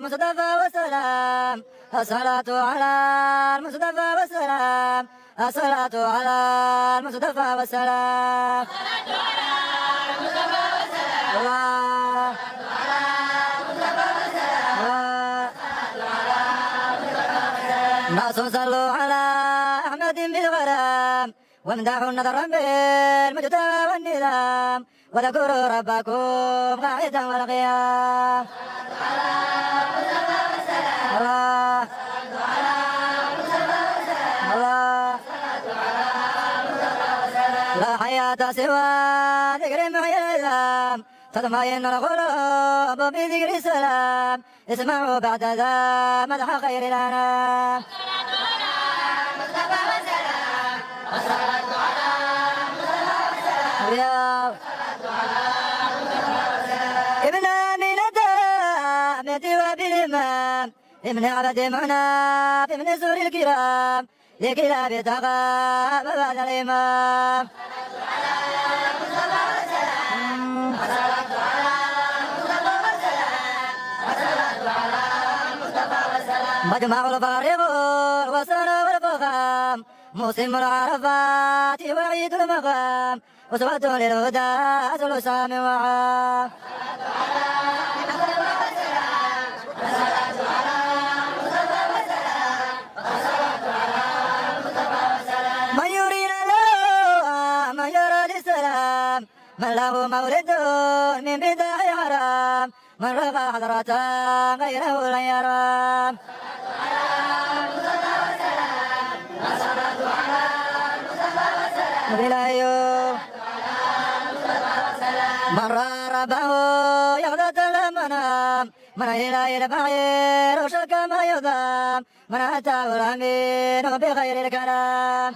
المصطفى والسلام الصلاة على المصطفى والسلام الصلاة على المصطفى والسلام الله الناس صلوا على أحمد بالغرام وامدحوا النظر بالمجتمع والنظام وذكروا ربكم قاعدا والقيام الله الله لا حياة سوى ذكر محيي الإسلام تطمئن القلوب بذكر السلام اسمعوا بعد ذا مدح خير الأنام ابن أمينة أحمد وبالإمام ابن عبد مناف ابن سور الكرام لكلاب تقام بعد الإمام مجمع الفارغون والسنة والفخام موسم العرفات وعيد المقام أسوة للهدى الأسام وعام من يريد له من يرى السلام من له مولد من بدع حرام من رفع حضرة غيره لن يرام من ربه يغدة المنام من إلى البعير وشك ما يضام من أتاه الأمين بخير الكلام